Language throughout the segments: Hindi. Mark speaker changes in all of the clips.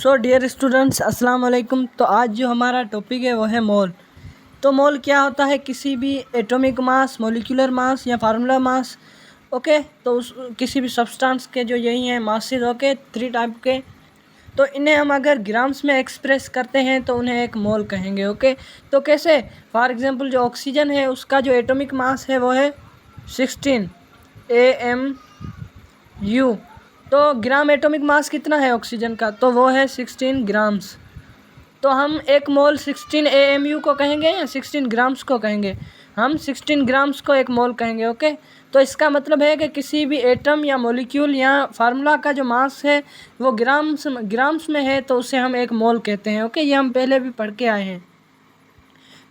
Speaker 1: सो डियर स्टूडेंट्स, अस्सलाम वालेकुम। तो आज जो हमारा टॉपिक है वो है मोल। तो मोल क्या होता है? किसी भी एटॉमिक मास, मॉलिक्यूलर मास या फार्मूला मास। ओके, तो उस किसी भी सब्सटेंस के जो यही हैं मासेस। ओके, 3 टाइप के। तो इन्हें हम अगर ग्राम्स में एक्सप्रेस करते हैं तो उन्हें एक मोल कहेंगे। ओके, तो कैसे? फॉर एग्जांपल जो ऑक्सीजन है उसका जो एटॉमिक मास है वो है 16 AMU। तो ग्राम एटॉमिक मास कितना है ऑक्सीजन का? तो वो है 16 ग्राम्स। तो हम एक मोल 16 AMU को कहेंगे या 16 ग्राम्स को कहेंगे? हम 16 ग्राम्स को एक मोल कहेंगे। ओके, तो इसका मतलब है कि किसी भी एटम या मॉलिक्यूल या फार्मूला का जो मास है वो ग्राम्स में है तो उसे हम एक मोल कहते हैं। ओके, ये हम पहले भी पढ़ के आए हैं।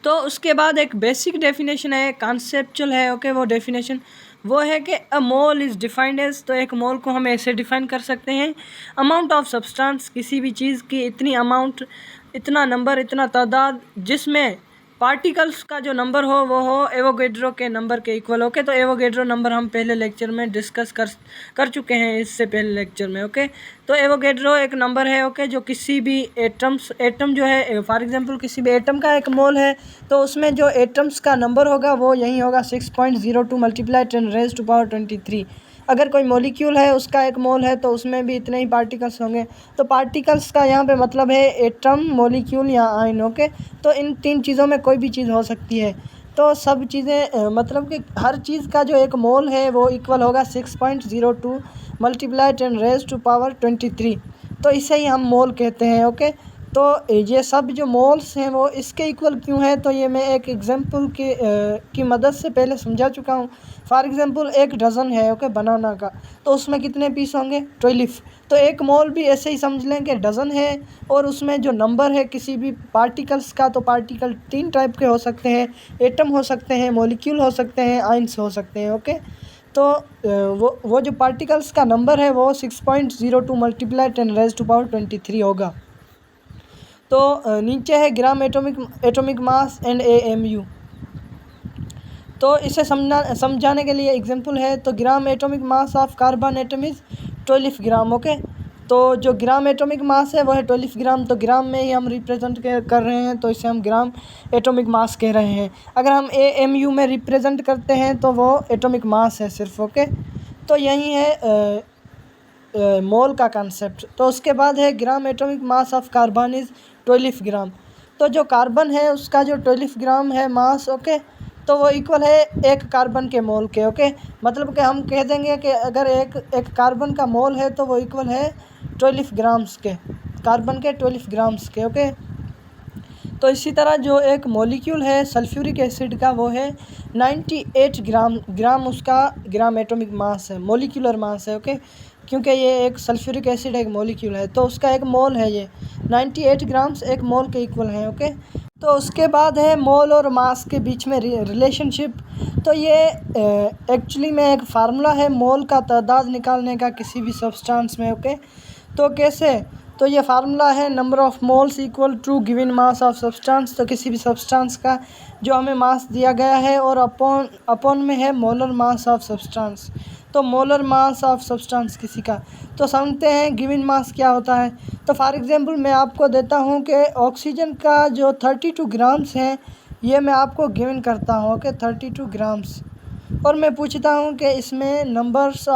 Speaker 1: तो उसके बाद एक बेसिक डेफिनेशन है, कॉन्सेप्चुअल है। ओके, वो डेफिनेशन वो है कि अ मोल इज़ डिफाइंड एज। तो एक मोल को हम ऐसे डिफाइन कर सकते हैं, अमाउंट ऑफ सब्सटेंस, किसी भी चीज़ की इतनी अमाउंट, इतना नंबर, इतना तादाद जिसमें पार्टिकल्स का जो नंबर हो वो हो एवोगेड्रो के नंबर के इक्वल। ओके, तो एवोगेड्रो नंबर हम पहले लेक्चर में डिस्कस कर चुके हैं, इससे पहले लेक्चर में। ओके, तो एवोगेड्रो एक नंबर है। ओके, जो किसी भी एटम जो है, फॉर एग्जांपल किसी भी एटम का एक मोल है तो उसमें जो एटम्स का नंबर होगा वो यही होगा 6.02 मल्टीप्लाई 10⁻23। अगर कोई मॉलिक्यूल है उसका एक मोल है तो उसमें भी इतने ही पार्टिकल्स होंगे। तो पार्टिकल्स का यहाँ पे मतलब है एटम, मॉलिक्यूल या आयन। ओके, तो इन 3 चीज़ों में कोई भी चीज़ हो सकती है। तो सब चीज़ें मतलब कि हर चीज़ का जो एक मोल है वो इक्वल होगा 6.02 मल्टीप्लाई 10⁻23। तो इसे ही हम मोल कहते हैं। ओके, तो ये सब जो मोल्स हैं वो इसके इक्वल क्यों है, तो ये मैं एक एग्जांपल की मदद से पहले समझा चुका हूँ। फॉर एग्जांपल एक डज़न है। ओके, बनाना का, तो उसमें कितने पीस होंगे? 12। तो एक मोल भी ऐसे ही समझ लें कि डज़न है और उसमें जो नंबर है किसी भी पार्टिकल्स का, तो पार्टिकल 3 टाइप के हो सकते हैं, एटम हो सकते हैं, मॉलिक्यूल हो सकते हैं, आयंस हो सकते हैं। ओके, तो वो जो पार्टिकल्स का नंबर है वो 6.02 मल्टीप्लाई 10⁻23 होगा। तो नीचे है gram atomic mass and AMU। तो इसे समझाने के लिए एग्जांपल है। तो gram atomic mass of carbon atom is 12 gram. Okay, तो जो ग्राम एटॉमिक मास है वो है 12 ग्राम। तो ग्राम में ही हम रिप्रेजेंट कर रहे हैं तो इसे हम ग्राम एटॉमिक मास कह रहे हैं। अगर हम AMU में रिप्रेजेंट करते हैं तो वो एटॉमिक मास है सिर्फ। ओके, तो यही है मोल का कंसेप्ट। तो उसके बाद है gram atomic mass of carbon is 12 ग्राम। तो जो कार्बन है उसका जो 12 ग्राम है मास। ओके, तो वो इक्वल है एक कार्बन के मोल के। ओके, मतलब कि हम कह देंगे कि अगर एक कार्बन का मोल है तो वो इक्वल है 12 ग्राम्स के, कार्बन के 12 ग्राम्स के। ओके, तो इसी तरह जो एक मॉलिक्यूल है सल्फ्यूरिक एसिड का वो है 98 ग्राम उसका ग्राम एटॉमिक मास है, मॉलिक्यूलर मास है। ओके, क्योंकि ये एक सल्फ्यूरिक एसिड एक मॉलिक्यूल है तो उसका एक मोल है ये 98 ग्राम्स एक मोल के इक्वल है। ओके, तो उसके बाद है मोल और मास के बीच में रिलेशनशिप। तो ये एक्चुअली में एक फार्मूला है मोल का तादाद निकालने का किसी भी सब्सटेंस में। ओके, तो कैसे? तो ये फार्मूला है number of moles equal to given mass of substance. तो किसी भी सब्सटेंस का जो हमें मास दिया गया है और अपॉन में है मोलर मास ऑफ सब्सटेंस। तो मोलर मास ऑफ सब्सटेंस किसी का, तो समझते हैं गिवन मास क्या होता है। तो फॉर एग्जांपल मैं आपको देता हूँ कि ऑक्सीजन का जो 32 ग्राम्स है ये मैं आपको गिवन करता हूँ। ओके, 32 ग्राम्स, और मैं पूछता हूँ कि इसमें नंबर्स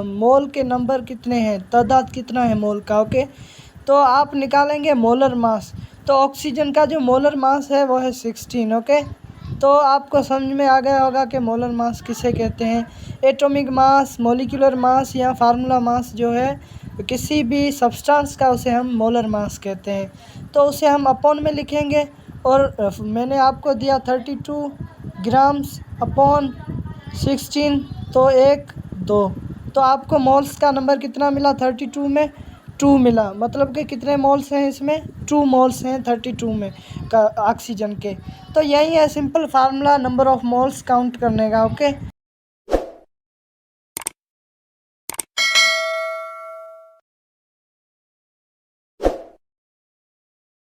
Speaker 1: मोल के नंबर कितने हैं, तादाद कितना है मोल का। ओके, तो आप निकालेंगे मोलर मास। तो ऑक्सीजन का जो मोलर मास है वो है 16। ओके, तो आपको समझ में आ गया होगा कि मोलर मास किसे कहते हैं। एटॉमिक मास, मॉलिक्यूलर मास या फार्मूला मास जो है किसी भी सब्सटेंस का उसे हम मोलर मास कहते हैं। तो उसे हम अपॉन में लिखेंगे और मैंने आपको दिया 32 ग्राम्स अपॉन 16, तो 1 2। तो आपको मोल्स का नंबर कितना मिला? 32 में 2 मिला। मतलब कि कितने मोल्स हैं इसमें? 2 मोल्स हैं 32 में का ऑक्सीजन के। तो यही है simple formula number of moles count करने का। ओके।